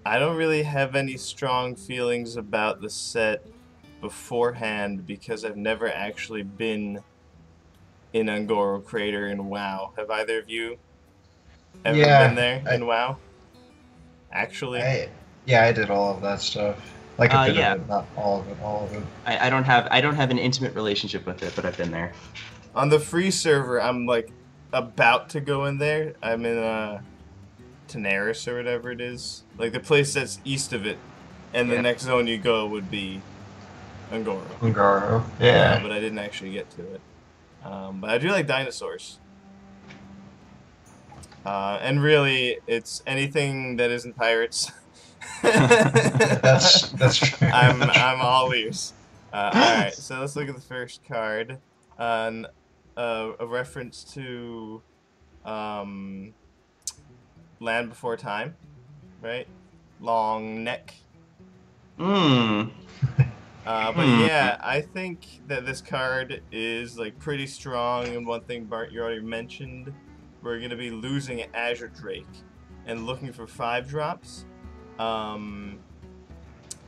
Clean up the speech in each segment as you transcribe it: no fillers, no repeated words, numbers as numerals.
I don't really have any strong feelings about the set beforehand because I've never actually been in Angoro Crater in WoW. Have either of you ever been Yeah, there in WoW? Actually? I, yeah, I did all of that stuff. Like a bit of Yeah. it, not all of it, all of it. I don't have an intimate relationship with it, but I've been there. On the free server, I'm like about to go in there. I'm in Tanaris or whatever it is. Like the place that's east of it. And the Yeah. next zone you go would be Angoro. Ungaro, yeah. But I didn't actually get to it. But I do like dinosaurs. And really, it's anything that isn't pirates. That's very much. I'm all ears. All right, so let's look at the first card. A reference to um, Land Before Time, right? Long neck. Hmm. But yeah, I think that this card is like pretty strong. And one thing, Bart, you already mentioned, we're gonna be losing Azure Drake and looking for 5 drops. Um,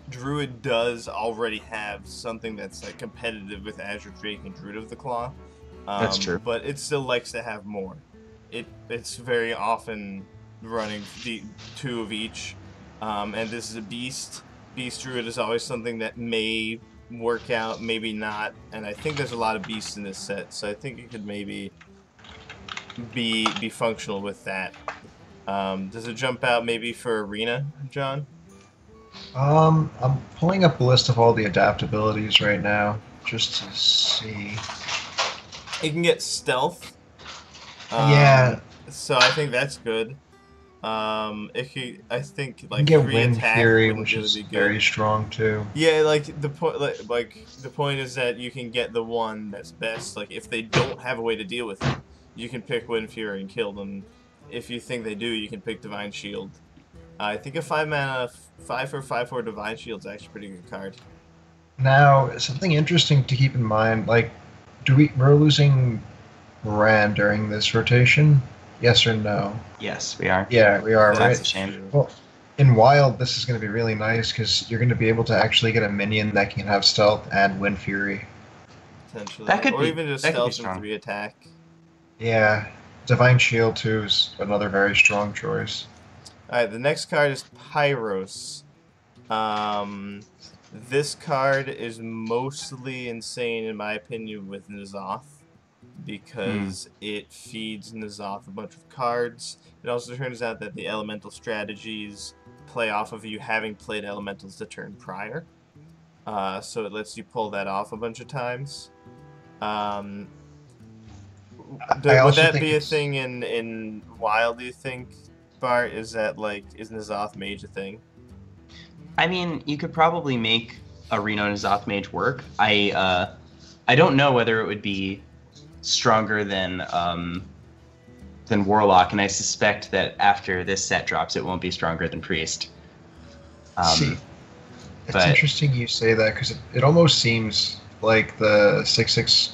Druid does already have something that's like competitive with Azure Drake and Druid of the Claw, That's true. but it still likes to have more. It's very often running the 2 of each, and this is a beast. Beast Druid is always something that may work out, maybe not, and I think there's a lot of beasts in this set, so I think it could maybe be functional with that. Does it jump out maybe for Arena, John? I'm pulling up a list of all the adaptabilities right now, just to see. It can get stealth, Yeah, so I think that's good. It could, I think you can like get free Wind attack Fury, wouldn't which really is be good. very strong too. Yeah, like the point, like the point is that you can get the one that's best. Like if they don't have a way to deal with it, you can pick Wind Fury and kill them. If you think they do, you can pick Divine Shield. I think a 5 mana, 5 for 5/4 Divine Shield's actually a pretty good card. Now, something interesting to keep in mind, like, we're losing Moran during this rotation? Yes or no? Yes, we are. Yeah, we are, That's right? a shame. True. Well, in Wild, this is going to be really nice because you're going to be able to actually get a minion that can have stealth and Wind Fury. Potentially, or even just That could be stealth and strong. 3 attack. Yeah, Divine Shield too is another very strong choice. Alright, the next card is Pyros. Um, this card is mostly insane in my opinion with N'Zoth because it feeds N'Zoth a bunch of cards. It also turns out that the elemental strategies play off of you having played elementals the turn prior. So it lets you pull that off a bunch of times. Um, I would also that think be a it's thing in Wild, do you think, Bart? Is that like, is N'Zoth Mage a thing? I mean, you could probably make a Reno and Zoth Mage work. I don't know whether it would be stronger than Warlock, and I suspect that after this set drops, it won't be stronger than Priest. see. It's But interesting you say that because it almost seems like the 6/6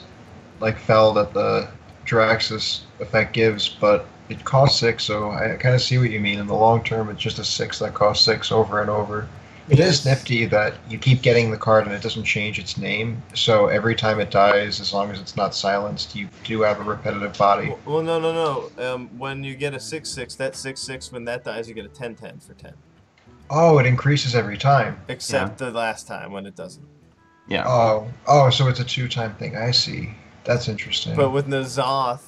like fell that the Jiraxis effect gives, but it costs 6, so I kind of see what you mean. In the long term, it's just a 6 that costs 6 over and over. It is Yes. nifty that you keep getting the card and it doesn't change its name, so every time it dies, as long as it's not silenced, you do have a repetitive body. Well, no, no, no. When you get a 6/6, that 6/6, when that dies, you get a 10/10 for 10. Oh, it increases every time. Except the last time when it doesn't. yeah, Oh, so it's a 2-time thing. I see. That's But interesting. with N'Zoth,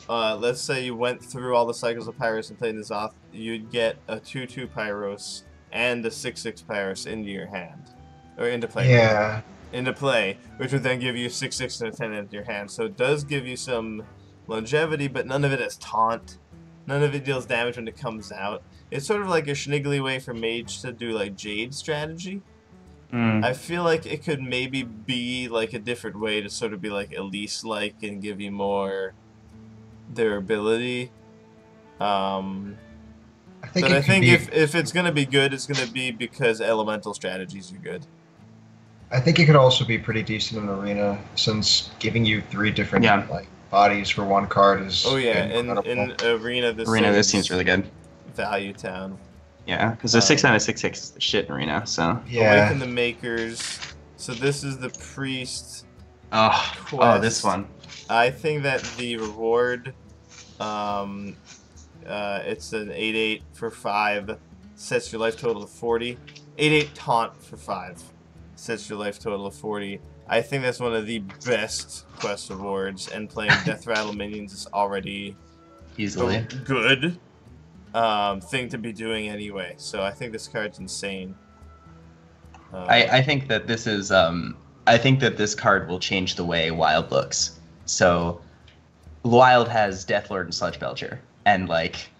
let's say you went through all the cycles of Pyros and played N'Zoth, you'd get a 2/2 Pyros and a 6/6 Pyros into your hand. Or into play. Yeah. Into play, which would then give you 6/6 and a 10 into your hand. So it does give you some longevity, but none of it has taunt. None of it deals damage when it comes out. It's sort of like a schniggly way for Mage to do like Jade strategy. I feel like it could maybe be like a different way to sort of be like Elise-like and give you more durability. I think But it I could think be. if it's gonna be good, it's gonna be because elemental strategies are good. I think it could also be pretty decent in Arena, since giving you 3 different Yeah. like bodies for 1 card is Oh yeah, incredible. in Arena Arena, this seems seems really good. Value Town. Yeah, because the 6 out of 6/6 is the shit in Arena. So. Yeah. Awaken the Makers. So this is the Priest Oh, quest. this one. I think that the reward, it's an 8/8 for 5, sets your life total to 40. 8/8 taunt for 5, sets your life total to 40. I think that's one of the best quest rewards, and playing Death Rattle minions is already Easily. a good thing to be doing anyway. So I think this card's insane. I think that this is I think that this card will change the way Wild looks. So Wild has Deathlord and Sludge Belcher, and like,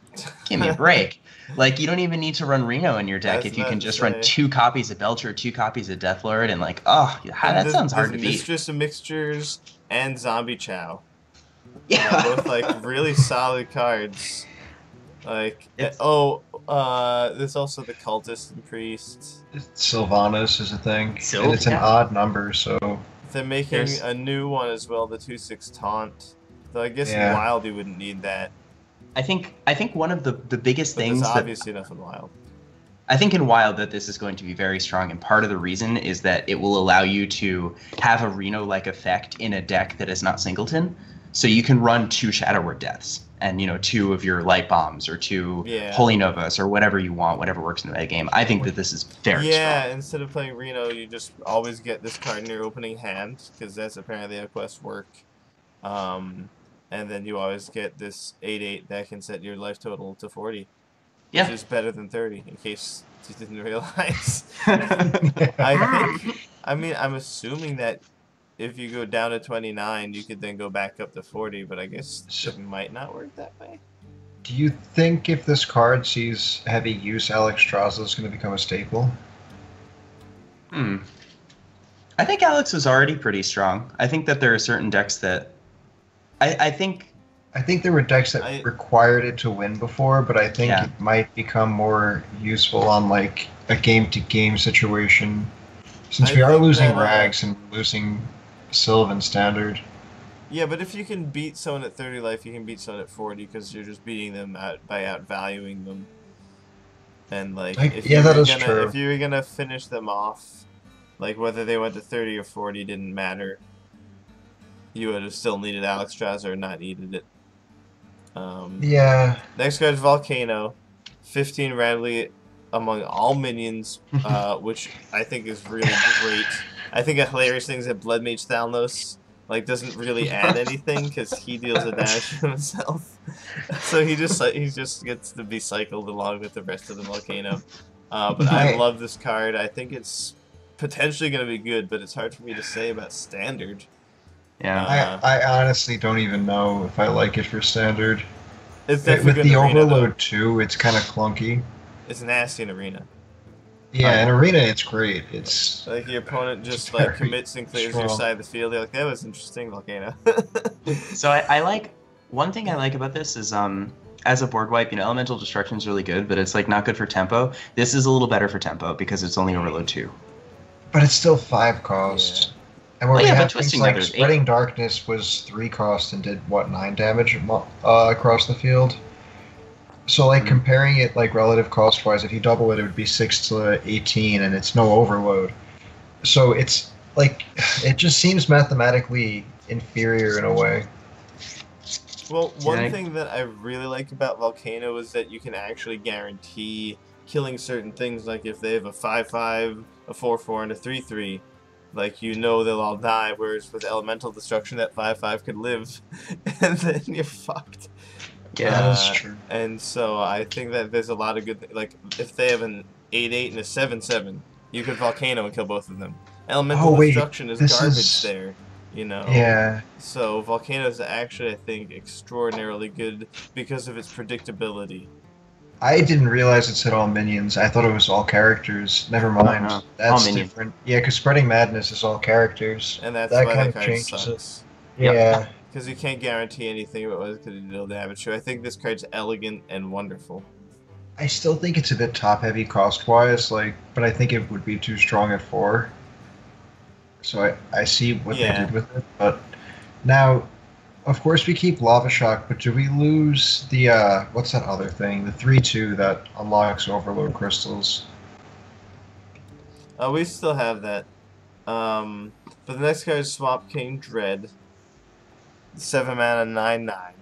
give me a break. Like, you don't even need to run Reno in your deck if you can just run 2 copies of Belcher, 2 copies of Deathlord, and like, that sounds hard to beat. Mistress of Mixtures and Zombie Chow. Yeah, both like really solid cards. Like, there's also the Cultist and Priest. Sylvanas is a thing, Sylv, and it's an yeah. odd number, so They're making a new one as well, the 2/6 Taunt. Though I guess in Wild you wouldn't need that. I think one of the biggest things there's obviously enough in Wild. I think in Wild that this is going to be very strong, and part of the reason is that it will allow you to have a Reno-like effect in a deck that is not Singleton. So you can run 2 Shadow Word Deaths, and 2 of your Light Bombs, or 2 Holy Novas, or whatever you want, whatever works in the game. I think that this is very strong. Yeah, instead of playing Reno, you just always get this card in your opening hand, because that's apparently how quests work. And then you always get this 8/8 that can set your life total to 40. Yeah. Which is better than 30, in case you didn't realize. I'm assuming that if you go down to 29, you could then go back up to 40, but I guess it might not work that way. Do you think if this card sees heavy use, Alex Strasla is going to become a staple? I think Alex is already pretty strong. I think that there are certain decks that I think there were decks that required it to win before, but I think it might become more useful on like a game-to-game situation, since we are losing Rags and losing Sylvan Standard. Yeah, but if you can beat someone at 30 life, you can beat someone at 40 because you're just beating them by outvaluing them. And like, if you were gonna finish them off, like whether they went to 30 or 40 didn't matter. You would have still needed Alex Strasla or not needed it. Next card is Volcano. 15 randomly among all minions, which I think is really great. I think a hilarious thing is that Blood Mage Thalnos doesn't really add anything because he deals the damage to himself. So he just gets to be cycled along with the rest of the Volcano. But I love this card. I think it's potentially going to be good, but it's hard for me to say about Standard. Yeah, I honestly don't even know if I like it for Standard. It's definitely with the Arena, Overload too, it's kind of clunky. It's nasty in Arena. Yeah, in Arena it's great. It's like your opponent just commits and clears your side of the field. You're like, that was interesting, Volcano. So I like, one thing I like about this is as a board wipe, Elemental Destruction is really good, but it's not good for tempo. This is a little better for tempo because it's only Overload 2. But it's still 5 cost. Yeah. And where we have Twisting things like Spreading Darkness was 3 cost and did, 9 damage across the field? So, comparing it, relative cost-wise, if you double it, it would be 6 to 18, and it's no overload. So it's, it just seems mathematically inferior in a way. Well, one thing that I really like about Volcano is that you can actually guarantee killing certain things, like if they have a 5/5, a 4/4, and a 3/3. They'll all die, whereas with Elemental Destruction, that 5/5 could live, and then you're fucked. Yeah, that's true. And so I think that there's a lot of good, if they have an 8/8 and a 7/7, you could Volcano and kill both of them. Elemental Destruction is garbage there, Yeah. So Volcano is actually, I think, extraordinarily good because of its predictability. I didn't realize it said all minions. I thought it was all characters. Never mind. That's different. Yeah, because Spreading Madness is all characters. And that's why that card sucks. Yeah. Because you can't guarantee anything about what it's going to deal damage to. I think this card's elegant and wonderful. I still think it's a bit top-heavy cost-wise, but I think it would be too strong at 4. So I see what they did with it. But now, of course we keep Lava Shock, but do we lose the what's that other thing? The 3/2 that unlocks Overload crystals. We still have that. But the next card is Swamp King Dread. 7 mana, 9/9.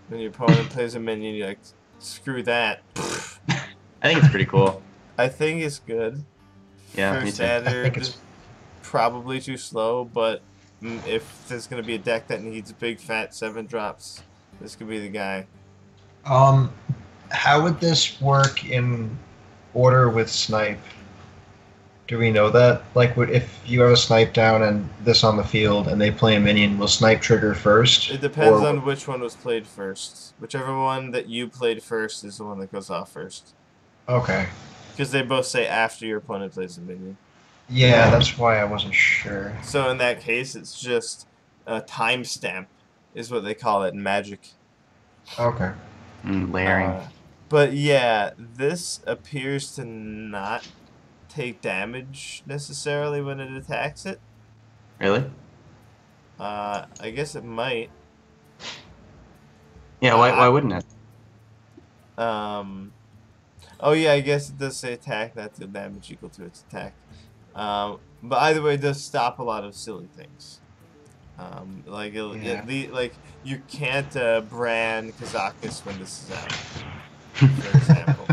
When your opponent plays a minion, you're like, screw that. I think it's pretty cool. I think it's good. Yeah, For me too. standard, I think it's probably too slow, but if there's going to be a deck that needs big fat 7 drops, this could be the guy. how would this work in order with Snipe? Do we know that? Like, if you have a Snipe down and this on the field, and they play a minion, will Snipe trigger first? It depends on which one was played first. Whichever one that you played first is the one that goes off first. Okay. Because they both say after your opponent plays a minion. Yeah, that's why I wasn't sure. So in that case, it's just a timestamp, is what they call it in Magic. Okay. Layering. But yeah, this appears to not take damage necessarily when it attacks it. Really? I guess it might. Yeah, why wouldn't it? Oh yeah, I guess it does say attack, not the damage equal to its attack. But either way, it does stop a lot of silly things. Like you can't brand Kazakus when this is out, for example.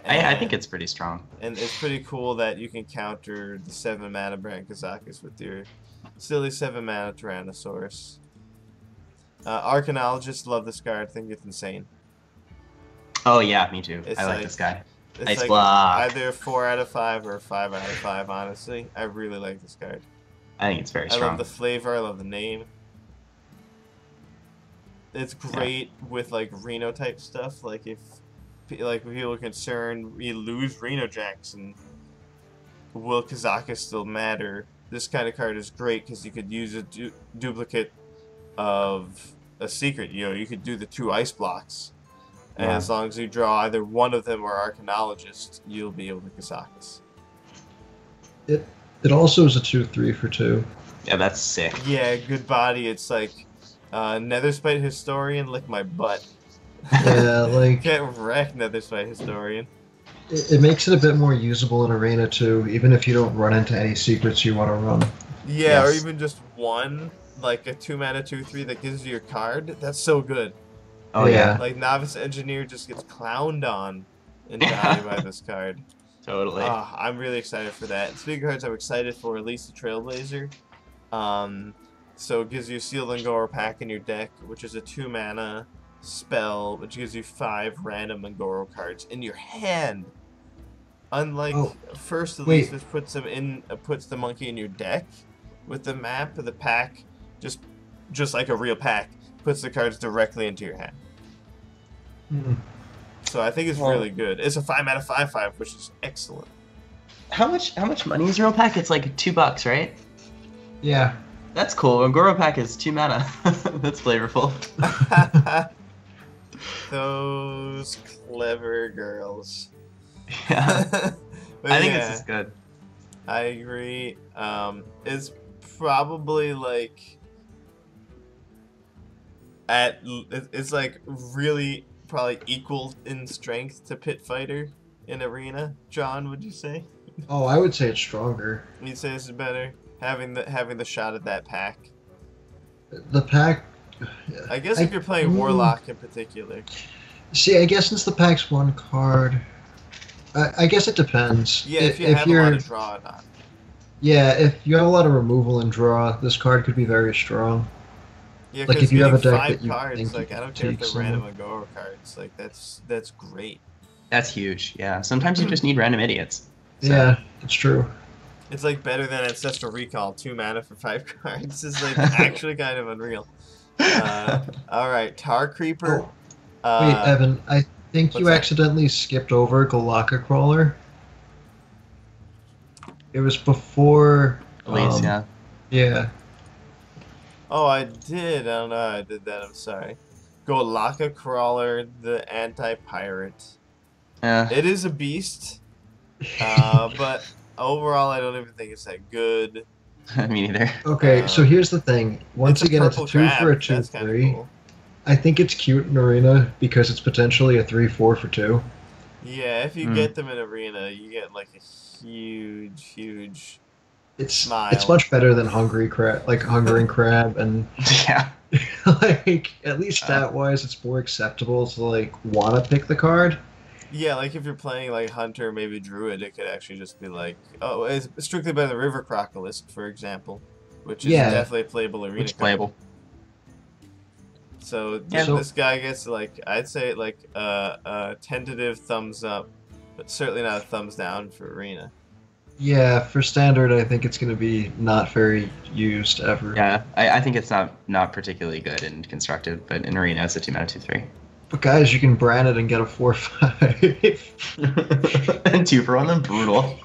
I think it's pretty strong. And it's pretty cool that you can counter the 7 mana brand Kazakus with your silly 7 mana Tyrannosaurus. Arcanologists love this card. I think it's insane. Oh yeah, me too. It's I like like- this guy. It's Nice like block. either 4 out of 5 or 5 out of 5, honestly. I really like this card. I think it's very I strong. love the flavor, I love the name. It's great with like Reno type stuff. Like if people are concerned we lose Reno Jacks and will Kazakus still matter? This kind of card is great because you could use a duplicate of a secret. You know, you could do the 2 ice blocks. And Yeah. as long as you draw either one of them or Arcanologist, you'll be able to Kazakus. It also is a 2/3 for 2. Yeah, that's sick. Yeah, good body. It's like Netherspite Historian, lick my butt. Yeah, like Can't wreck Netherspite Historian. it makes it a bit more usable in Arena too, even if you don't run into any secrets you want to run. Yeah, or Yes. even just one, like a 2 mana 2/3 that gives you your card. That's so good. Oh yeah, Like Novice Engineer just gets clowned on in value by this card. totally. I'm really excited for that. Speaking of cards, I'm excited for at least the Trailblazer. So it gives you Sealed Angora pack in your deck, which is a 2 mana spell, which gives you 5 random Angoro cards in your hand. Unlike First Elise, which puts the monkey in your deck, with the map of the pack, just like a real pack, puts the cards directly into your hand. So I think it's really good. It's a 5 mana 5/5, which is excellent. How much money is Real Pack? It's like $2, right? Yeah. That's cool. Angora Pack is 2 mana. That's flavorful. Those clever girls. Yeah. But I think yeah, this is good. I agree. It's probably like it's like really probably equal in strength to Pit Fighter in Arena. John, would you say? Oh, I would say it's stronger. You'd say this is better having the shot at that pack. The pack. I guess if you're playing Warlock in particular. See, I guess since the pack's 1 card, I guess it depends. Yeah, if you have a lot of draw or not. Yeah, if you have a lot of removal and draw, this card could be very strong. Yeah, Like, because if you have a getting deck 5 that you cards, think like you I can don't care if take they're random some- Agoro cards, like that's great. That's huge. Yeah. Sometimes you just need random idiots. So- Yeah, it's true. It's like better than Ancestral Recall, 2 mana for 5 cards. It's like actually kind of unreal. Alright, Tar Creeper. Wait, Evan, I think you what's that? accidentally skipped over Galaka Crawler. It was before. Elise, yeah. Yeah. Oh, I did. I don't know how I did that. I'm sorry. Golaka Crawler, the anti-pirate. Yeah. It is a beast, but overall I don't even think it's that good. Me neither. Okay, so here's the thing. Once It's a again, it's a purple 2 for a crab. That's kind of 2/3. cool. I think it's cute in Arena because it's potentially a 3/4 for 2. Yeah, if you get them in arena, you get like a huge It's smile. much better than Hungry Crab, like Hungering Crab, and Yeah. like at least stat wise, it's more acceptable to like want to pick the card. Yeah, like if you're playing like Hunter, maybe Druid, it could actually just be like, oh, it's strictly by the River Crocalist, for example, which is Yeah. definitely a playable arena It's card. playable. So Yeah. So- this guy gets like, I'd say like a tentative thumbs up, but certainly not a thumbs down for arena. Yeah, for standard, I think it's going to be not very used ever. Yeah, I think it's not particularly good and constructive, but in arena it's a 2 mana 2/3. But guys, you can brand it and get a 4/5. And 2 for 1, then brutal.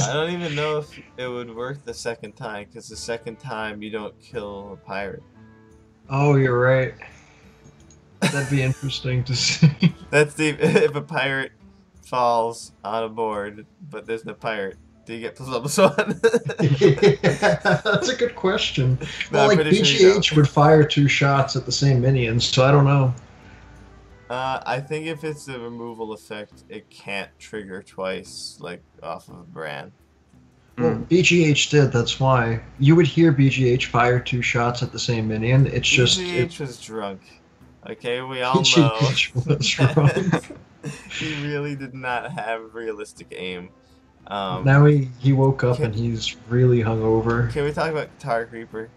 I don't even know if it would work the second time, because the second time you don't kill a pirate. Oh, you're right. That'd be interesting to see. That's the if a pirate falls on a board, but there's no pirate, do you get +1/+1? Yeah, that's a good question. No, Well, I'm like pretty sure you BGH would fire 2 shots at the same minions, so I don't know. I think if it's a removal effect, it can't trigger twice, like off of a brand. Well, BGH did, that's why. You would hear BGH fire 2 shots at the same minion. It's just. BGH was drunk. Okay, we all know. BGH was drunk. He really did not have realistic aim. Now he woke up and he's really hungover. Can we talk about Tar Creeper?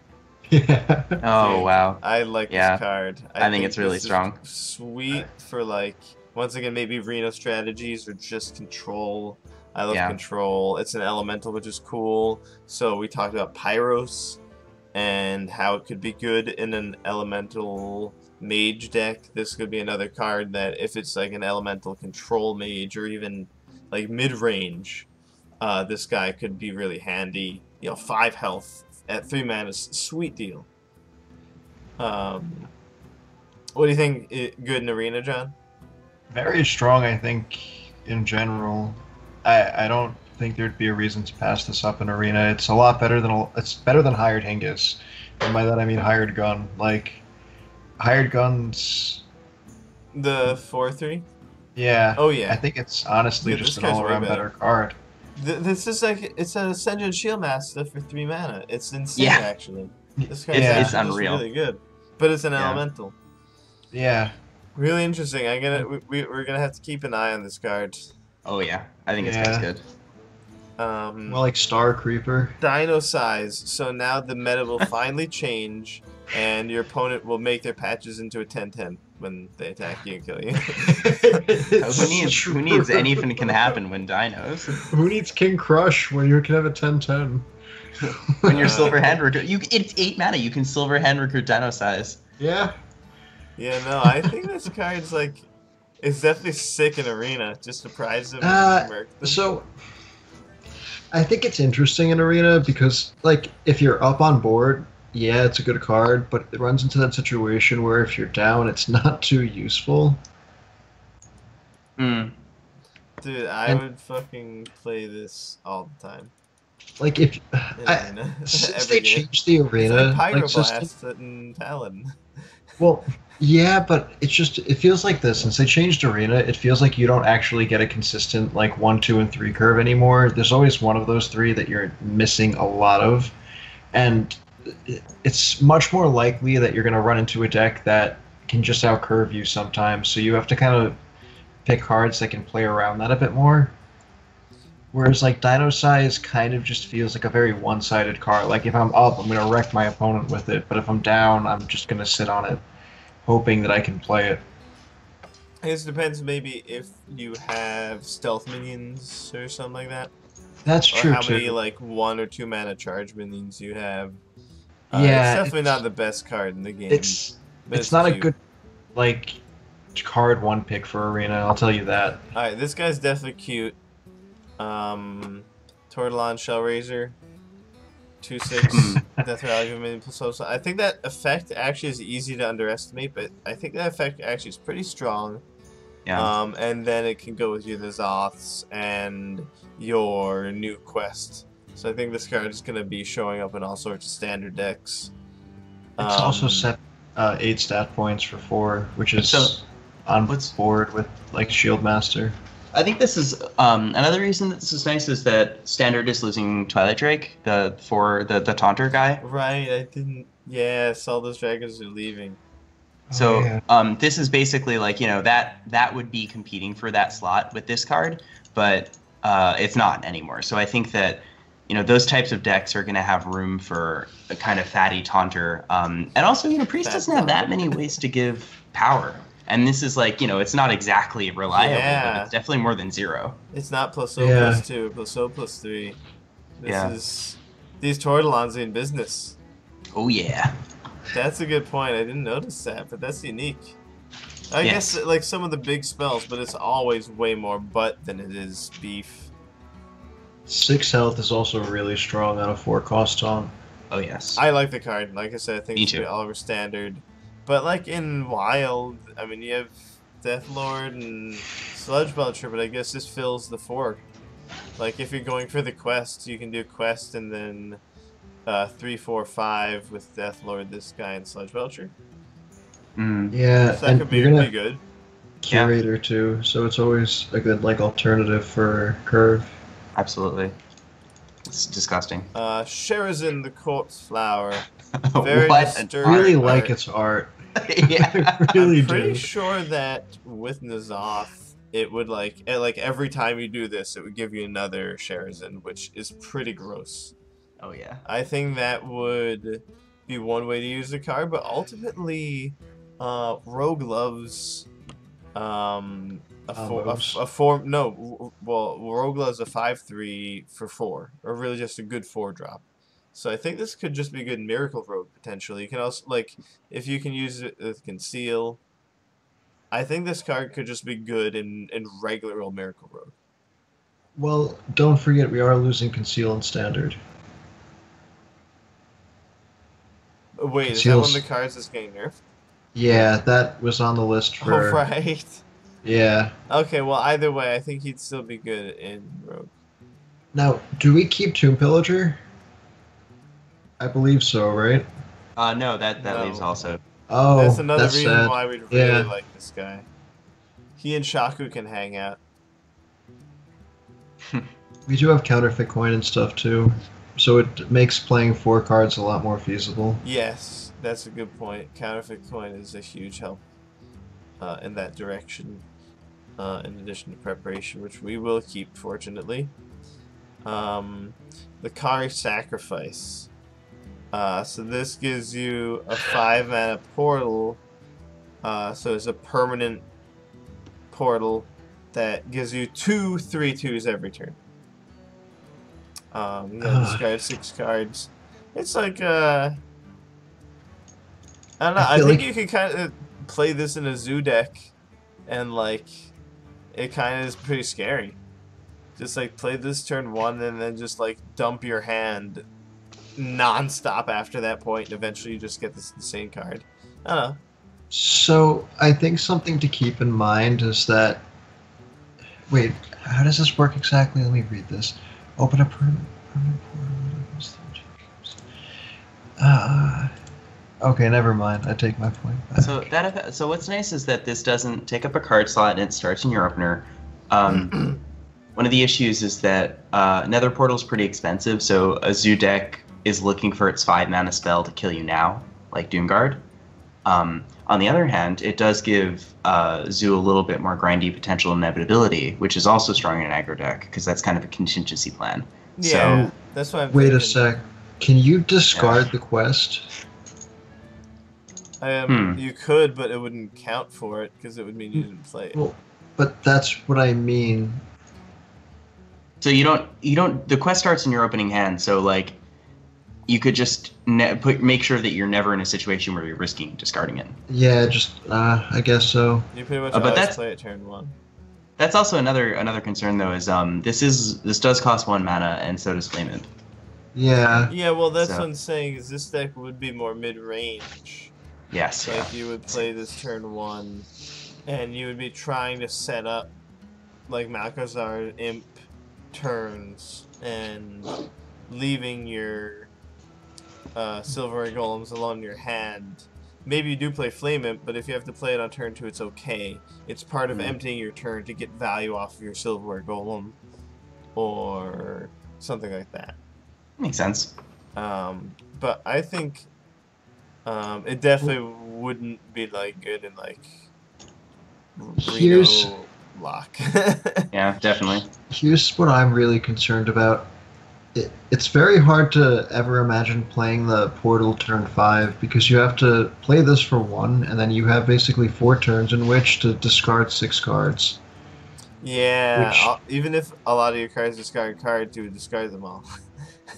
Yeah. Oh Dude, wow. I like Yeah. this card. I think it's really this is strong. Sweet for like, once again, maybe Reno strategies or just control. I love Yeah. control. It's an elemental, which is cool. So we talked about Pyros and how it could be good in an elemental mage deck. This could be another card that if it's like an elemental control mage or even like mid-range, this guy could be really handy. 5 health at 3 mana, sweet deal. What do you think? Good in arena, John? Very strong, I think, in general. I don't think there'd be a reason to pass this up in arena. It's a lot better than it's better than Hired Hingis, and by that I mean Hired Gun. Like Hired Guns. The 4/3. Yeah. Oh yeah. I think it's honestly Yeah, just this an guy's way all-around better. better card. This is like, it's an Ascension Shield Master for 3 mana. It's insane, Yeah. actually. This card Yeah. It's is unreal. really good, but it's an Yeah. elemental. Yeah. Really interesting. We're gonna have to keep an eye on this card. Oh yeah. I think Yeah. it's good. Well, like Star Creeper. Dino size. So now the meta will finally change, and your opponent will make their patches into a 10/10 when they attack you and kill you. Who needs anything can happen when dinos? Who needs King Crush when you can have a 10/10? When you're silver hand recruit, it's 8 mana. You can silver hand recruit dino size. Yeah. Yeah, no, I think this card's like, it's definitely sick in arena. Just surprise them. And murk them. So, I think it's interesting in arena because, like, if you're up on board, yeah, it's a good card, but it runs into that situation where if you're down, it's not too useful. Hmm. Dude, I would fucking play this all the time. Like, if In I, arena. since Every they game. changed the It's arena, like like, system, Pyroblast and Talon. well, yeah, but it feels like this. Since they changed arena, it feels like you don't actually get a consistent like 1, 2, and 3 curve anymore. There's always one of those 3 that you're missing a lot of, and it's much more likely that you're going to run into a deck that can just outcurve you sometimes. So you have to kind of pick cards that can play around that a bit more. Whereas like Dino Size kind of just feels like a very one-sided card. Like if I'm up, I'm going to wreck my opponent with it, but if I'm down, I'm just going to sit on it, hoping that I can play it. I guess it depends maybe if you have stealth minions or something like that. That's Or true how too. many like 1 or 2 mana charge minions you have. Yeah, it's definitely not the best card in the game. It's but not a cute. good like card one pick for arena. I'll tell you that. Alright, this guy's definitely cute. Tortolon Shellraiser. 2/6 Death Rally Minion plus. I think that effect actually is easy to underestimate, but I think that effect actually is pretty strong. Yeah. And then it can go with your Zoths and your new quest. So I think this card is going to be showing up in all sorts of standard decks. It's also set 8 stat points for 4, which is on board with like Shield Master. I think this is another reason that this is nice is that Standard is losing Twilight Drake, the Taunter guy. Right, I didn't. Yeah, all those dragons are leaving. So yeah. This is basically like, you know, that would be competing for that slot with this card, but it's not anymore. So I think that, you know, those types of decks are going to have room for a kind of fatty Taunter. And also, you know, Priest doesn't have that many ways to give power. And this is like, you know, it's not exactly reliable, but it's definitely more than 0. It's not +0 +2, +0 +3. This is these Tortolans in business. Oh yeah. That's a good point. I didn't notice that, but that's unique. I guess like some of the big spells, but it's always way more butt than it is beef. 6 health is also really strong on a 4-cost taunt. Oh yes. I like the card. Like I said, I think Me it's too. all over standard. But like in Wild, I mean, you have Deathlord and Sludge Belcher, but I guess this fills the 4. Like if you're going for the quest, you can do quest and then 3, 4, 5 with Deathlord, this guy, and Sludge Belcher. Yeah, so that and could be you're gonna good. Curator too, so it's always a good like alternative for Curve. Absolutely. It's disgusting. Sherazin the Corpse Flower. Very disturbing. I really like its art. Yeah, I really I'm pretty do. sure that with N'Zoth, it would like every time you do this, it would give you another Sherazin, which is pretty gross. Oh yeah. I think that would be one way to use the card, but ultimately, Rogue loves Rogue loves a 5/3 for 4, or really just a good 4-drop. So I think this could just be good Miracle Rogue potentially. You can also like if you can use it with Conceal. I think this card could just be good in regular old Miracle Rogue. Well, don't forget we are losing Conceal in Standard. Wait, Conceal's... is that one of the cards that's getting nerfed? Yeah, that was on the list for... Oh, right. Yeah. Okay, well, either way, I think he'd still be good in Rogue. Now, do we keep Tomb Pillager? I believe so, right? No, that leaves also. Oh, that's another reason sad. why we'd really like this guy. He and Shaku can hang out. We do have counterfeit coin and stuff too, so it makes playing 4 cards a lot more feasible. Yes, that's a good point. Counterfeit coin is a huge help in that direction, in addition to preparation, which we will keep, fortunately. The Kari Sacrifice. So this gives you a 5-mana portal, so it's a permanent portal that gives you 2 3/2s every turn. Discard 6 cards. It's like I don't know. I think you can kind of play this in a zoo deck, and like it kind of is pretty scary. Just like play this turn 1 and then just like dump your hand non-stop after that point, and eventually you just get this insane card. I don't know. So I think something to keep in mind is that... Wait, how does this work exactly? Let me read this. Open a permanent portal. Okay, never mind. I take my point back. So what's nice is that this doesn't take up a card slot and it starts in your opener. One of the issues is that Nether Portal is pretty expensive, so a zoo deck is looking for its 5-mana spell to kill you now, like Doomguard. On the other hand, it does give Zoo a little bit more grindy potential inevitability, which is also strong in an aggro deck, because that's kind of a contingency plan. Yeah, so, that's what I'm Wait thinking. a sec. Can you discard the quest? You could, but it wouldn't count for it, because it would mean you didn't play it. Well, but that's what I mean. So you don't. The quest starts in your opening hand, so like, you could just make sure that you're never in a situation where you're risking discarding it. Yeah, just I guess so. You pretty much but always play it turn 1. That's also another concern though, is this does cost 1 mana, and so does Flame Imp. Yeah. Yeah, well that's what I'm saying, is this deck would be more mid-range. Yes. Like you would play this turn 1, and you would be trying to set up like Malchezaar Imp turns, and leaving your Silver Golems alone in your hand. Maybe you do play Flame Imp, but if you have to play it on turn 2, it's okay. It's part of emptying your turn to get value off of your Silver Golem, or something like that. Makes sense. But I think it definitely wouldn't be like good in like Reno lock. Yeah, definitely. Here's what I'm really concerned about. It's very hard to ever imagine playing the Portal turn 5 because you have to play this for 1, and then you have basically 4 turns in which to discard 6 cards. Yeah, even if a lot of your cards discard cards, you would discard them all.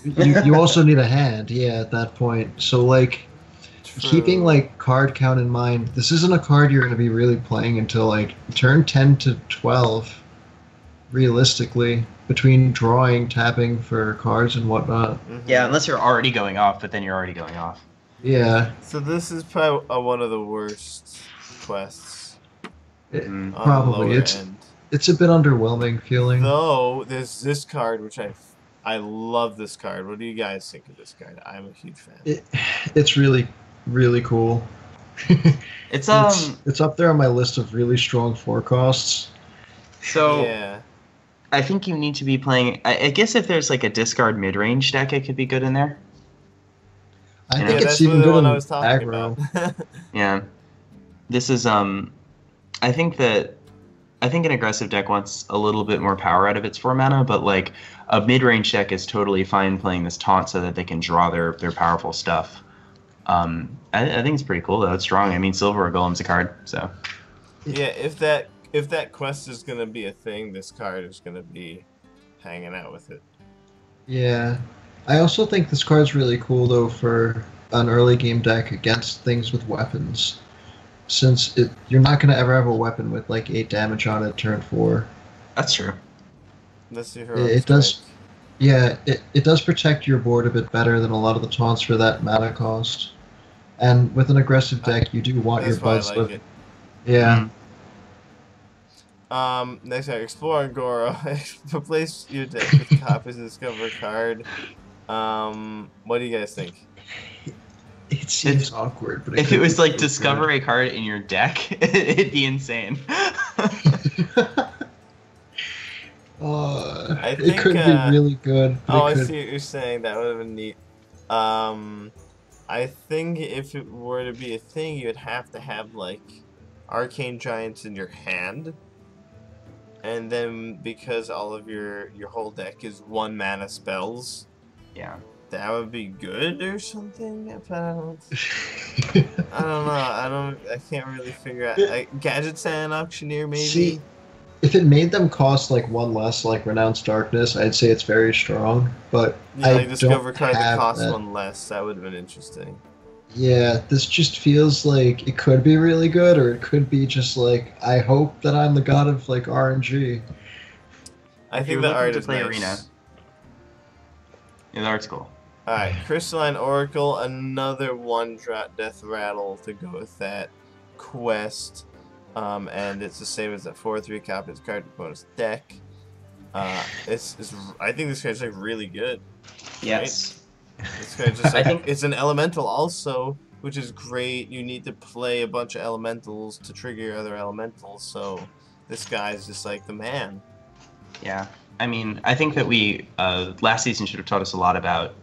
you also need a hand, at that point. So, like, keeping, like, card count in mind, this isn't a card you're going to be really playing until, like, turn 10 to 12, realistically, between drawing, tapping for cards and whatnot. Yeah, unless you're already going off, but then you're already going off. Yeah. So this is probably one of the worst quests. Probably. It's a bit underwhelming feeling. Though, there's this card, which I love this card. What do you guys think of this card? I'm a huge fan. It's really, really cool. It's up there on my list of really strong forecasts. So yeah. I think you need to be playing. I guess if there's like a discard mid-range deck, it could be good in there. I think it's even good in aggro. Yeah, this is I think an aggressive deck wants a little bit more power out of its 4 mana, but like a mid-range deck is totally fine playing this taunt so that they can draw their powerful stuff. I think it's pretty cool though. It's strong. I mean, Silver Golem's a card, so. Yeah, if that quest is gonna be a thing, this card is gonna be hanging out with it. Yeah, I also think this card's really cool though for an early game deck against things with weapons, since you're not gonna ever have a weapon with like 8 damage on it turn 4. That's true. That's your it does. Yeah, it does protect your board a bit better than a lot of the taunts for that mana cost. And with an aggressive deck, you do want your buds living. Yeah. Next card, Explore Goro. Replace your deck with copies of Discover card. What do you guys think? It seems awkward, but if it was like discover a card in your deck, it'd be insane. I think, it could be really good. I see what you're saying. That would have been neat. I think if it were to be a thing, you would have to have like Arcane Giants in your hand, and then because all of your whole deck is 1 mana spells, yeah, that would be good or something. If I don't know. I can't really figure out. Like, Gadget Sand Auctioneer, maybe. See, if it made them cost like 1 less, like Renounced Darkness, I'd say it's very strong. But yeah, like Discover card that costs 1 less. That would have been interesting. Yeah, this just feels like it could be really good, or it could be just like, I hope that I'm the god of like RNG. I think the art is nice. Arena. Yeah, the art's cool. Alright, Crystalline Oracle, another 1-drop Death Rattle to go with that quest. And it's the same as that 4/3 copies card bonus deck. I think this card's like really good. Yes. Right? This card's just like, it's an elemental also, which is great. You need to play a bunch of elementals to trigger your other elementals, so this guy's just like the man. Yeah. I mean, I think that we last season should have taught us a lot about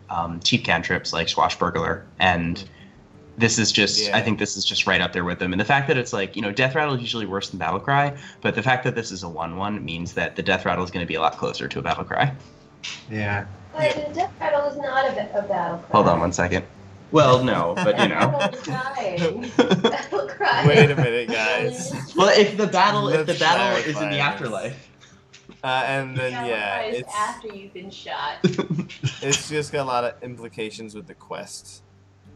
cheap cantrips like Swashbuckler, and this is just, I think this is just right up there with them. And the fact that it's like, Death Rattle is usually worse than Battlecry, but the fact that this is a 1/1 means that the Death Rattle is going to be a lot closer to a Battlecry. Yeah. But the Death Rattle is not a Battlecry. Hold on 1 second. Well, no, but Battlecry. Wait a minute, guys. Well, if the battle is in the afterlife. And then it's after you've been shot. It's just got a lot of implications with the quest.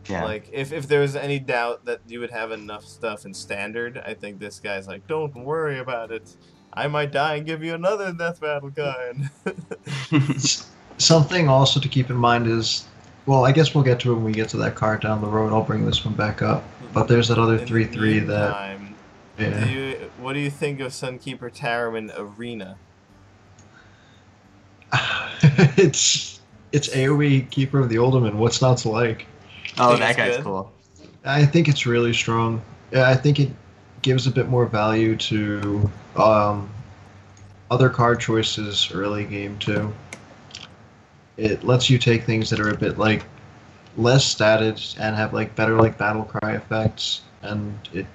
Yeah. Like, if there was any doubt that you would have enough stuff in Standard, I think this guy's like, don't worry about it. I might die and give you another Death Battle card. Something also to keep in mind is, well, I guess we'll get to it when we get to that card down the road. I'll bring this one back up. But there's that other 3/3 that... Yeah. What do you think of Sunkeeper Tarraman Arena? It's It's AoE Keeper of the Ultimate. What's not to like? Oh, Think that it's guy's good? cool. I think it's really strong. Yeah, I think it gives a bit more value to other card choices early game too. It lets you take things that are a bit like less statted and have like better like battle cry effects, and it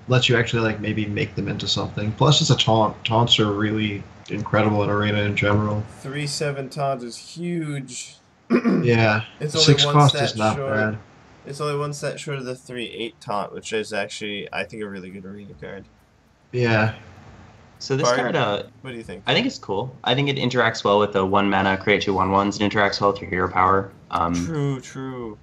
lets you actually like maybe make them into something. Plus, it's a taunt. Taunts are really incredible in arena in general. 3/7 taunt is huge. Yeah, It's the only 6 one cost is stat not short. bad. It's only one stat short of the 3/8 taunt, which is actually, I think, a really good arena card. Yeah, So this Bart, card, what do you think? I think it's cool. I think it interacts well with the 1 mana create 2/1/1s. It interacts well with your hero power. True.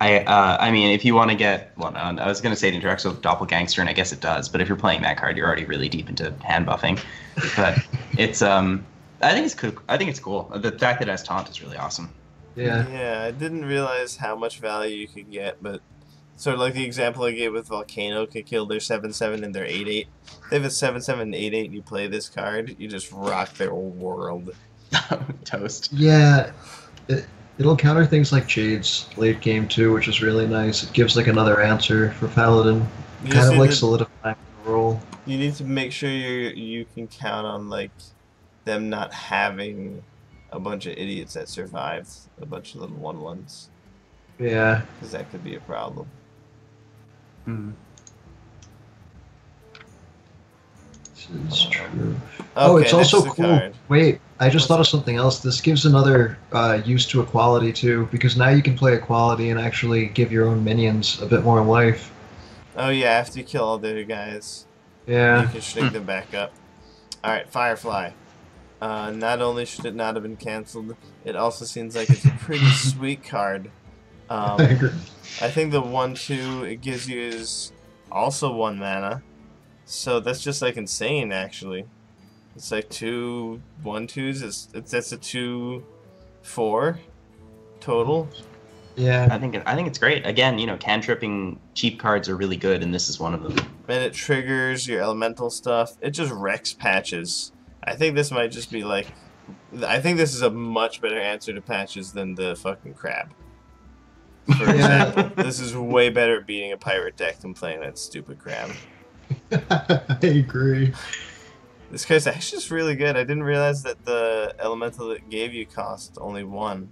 I mean, if you want to get, well, no, I was gonna say it interacts with Doppelgangster, and I guess it does. But if you're playing that card, you're already really deep into hand buffing. But it's, I think it's cool. I think it's cool. The fact that it has taunt is really awesome. yeah. Yeah, I didn't realize how much value you could get, but sort of like the example I gave with Volcano could kill their 7/7 and their 8/8. If they have a 7/7 and 8/8 and you play this card, you just rock their whole world. Toast. Yeah, it'll counter things like Jade's late game too, which is really nice. It gives like another answer for Paladin, You kind just of need like to- solidifying the role. You need to make sure you can count on like them not having a bunch of idiots that survived a bunch of little 1/1s, Yeah, because that could be a problem. Mm. this is true. Oh, Okay, it's also next cool. card. Wait, I just What's thought of that? something else. This gives another use to equality too, because now you can play equality and actually give your own minions a bit more life. Oh yeah, after you kill all the other guys, you Yeah, can shrink them back up. Alright, Firefly. Not only should it not have been cancelled, it also seems like it's a pretty sweet card. I agree. I think the 1/2 it gives you is also 1 mana. So that's just like insane actually. It's like 2 1/2s. That's a 2/4 total. Yeah, I think it's great. Again, cantripping cheap cards are really good, and this is one of them. And it triggers your elemental stuff. It just wrecks patches. I think this might just be like, I think this is a much better answer to patches than the fucking crab. For Yeah. example, this is way better at beating a pirate deck than playing that stupid crab. I agree. This card's actually just really good. I didn't realize that the elemental it gave you cost only 1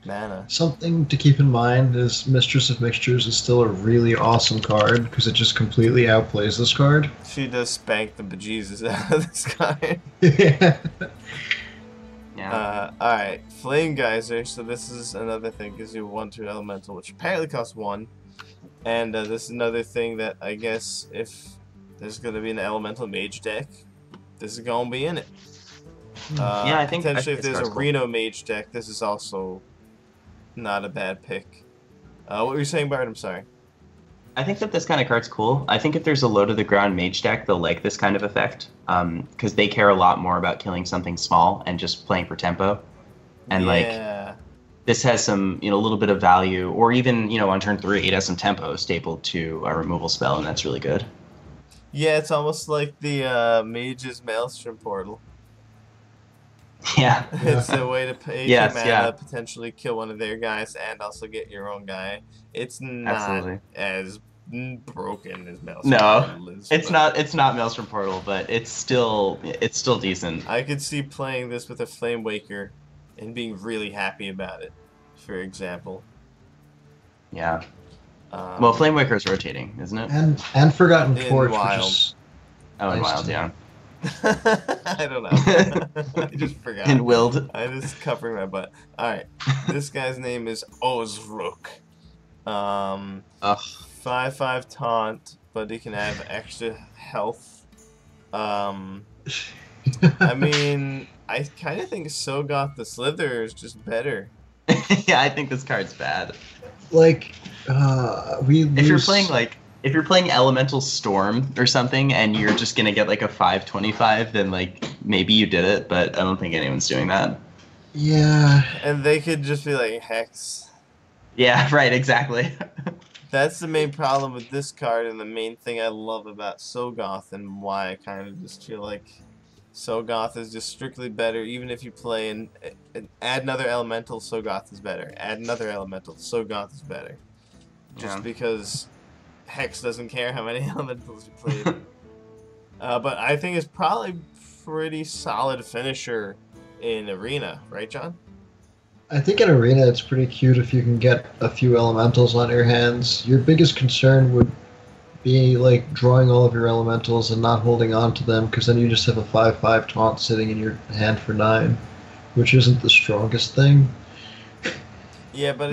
mana. Something to keep in mind is Mistress of Mixtures is still a really awesome card because it just completely outplays this card. She does spank the bejesus out of this card. Yeah. Yeah. Alright, Flame Geyser. So this is another thing, gives you 1/2 elemental, which apparently costs 1. And this is another thing that I guess if there's gonna be an elemental mage deck, this is gonna be in it. Yeah, I think potentially if this there's a card's cool. Reno mage deck, this is also not a bad pick. What were you saying, Bart? I'm sorry. I think that this kind of card's cool. I think if there's a low to the ground mage deck, they'll like this kind of effect because they care a lot more about killing something small and just playing for tempo. And Yeah. this has some, a little bit of value, or even, on turn 3, it has some tempo stapled to a removal spell, and that's really good. Yeah, it's almost like the Mage's Maelstrom Portal. Yeah. It's a way to pay Yes, mana, yeah. potentially kill one of their guys, and also get your own guy. It's not Absolutely. as broken as Maelstrom No, Portal is. it's but not Maelstrom Portal, but it's still decent. I could see playing this with a Flame Waker and being really happy about it, for example. Yeah. Well, Flame Waker's rotating, isn't it? And Forgotten In Torch, Wild. which is Oh, in nice Wild, to- yeah. I don't know. I just forgot. In Willed. I just covering my butt. Alright. This guy's name is Ozrook. Ugh. 5/5 taunt, but he can have extra health. I mean, I kind of think Sogoth the Slither is just better. Yeah, I think this card's bad. like we If you're lose- playing if you're playing Elemental Storm or something and you're just gonna get like a 5/25, then maybe you did it, but I don't think anyone's doing that. Yeah. And they could just be like Hex. Yeah, right, exactly. That's the main problem with this card, and the main thing I love about Sogoth, and why I kind of just feel like Sogoth is just strictly better, even if you play and add another elemental, Sogoth is better. Add another elemental, Sogoth is better. Just because Hex doesn't care how many elementals you played. But I think it's probably pretty solid finisher in Arena, right, John? I think in Arena it's pretty cute if you can get a few elementals on your hands. Your biggest concern would be like drawing all of your elementals and not holding on to them, because then you just have a 5/5 taunt sitting in your hand for 9, which isn't the strongest thing. Yeah, but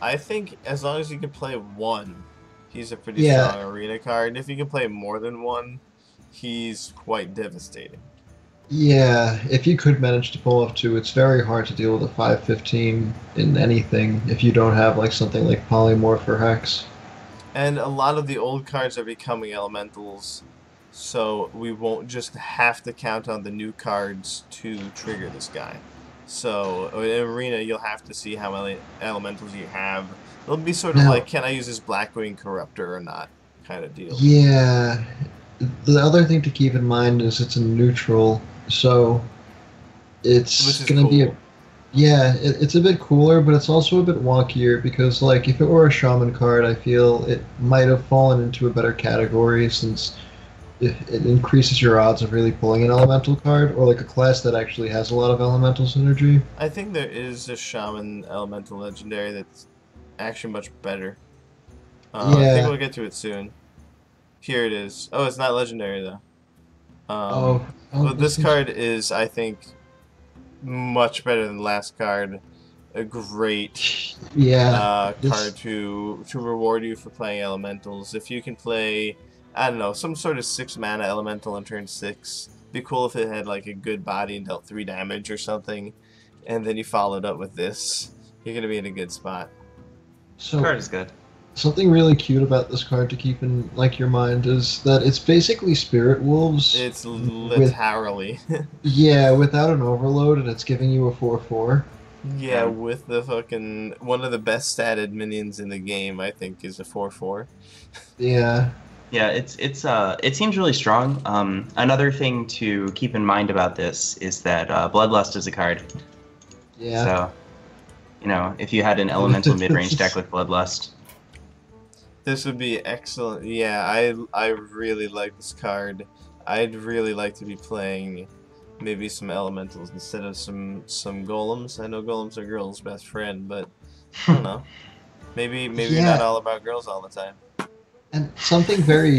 I think as long as you can play one, he's a pretty strong Arena card. If you can play more than one, he's quite devastating. Yeah, if you could manage to pull off 2, it's very hard to deal with a 5/15 in anything if you don't have like something like Polymorph or Hex. And a lot of the old cards are becoming elementals, so we won't just have to count on the new cards to trigger this guy. So in Arena, you'll have to see how many elementals you have. It'll be sort of like, can I use this Blackwing Corruptor or not, kind of deal. Yeah. The other thing to keep in mind is it's a neutral, so it's going to be a... Yeah, it's a bit cooler, but it's also a bit wonkier, because like if it were a Shaman card, I feel it might have fallen into a better category, since it increases your odds of really pulling an elemental card, or like a class that actually has a lot of elemental synergy. I think there is a Shaman elemental legendary that's actually much better. I think we'll get to it soon. Here it is. Oh, it's not legendary though. But this card is, I think, much better than the last card. A great card to reward you for playing elementals. If you can play, I don't know, some sort of 6 mana elemental on turn 6. Be cool if it had like a good body and dealt 3 damage or something, and then you followed up with this. You're gonna be in a good spot. So, this card is good. Something really cute about this card to keep in like your mind is that it's basically Spirit Wolves. It's literally. Yeah, without an overload, and it's giving you a 4/4. Yeah, with the fucking one of the best statted minions in the game, I think, is a 4/4. Yeah. Yeah, it seems really strong. Another thing to keep in mind about this is that Bloodlust is a card. Yeah. So, you know, if you had an elemental mid-range deck with Bloodlust. This would be excellent. Yeah, I really like this card. I'd really like to be playing maybe some elementals instead of some golems. I know golems are girls' best friend, but I don't know. Maybe you're not all about girls all the time. And something very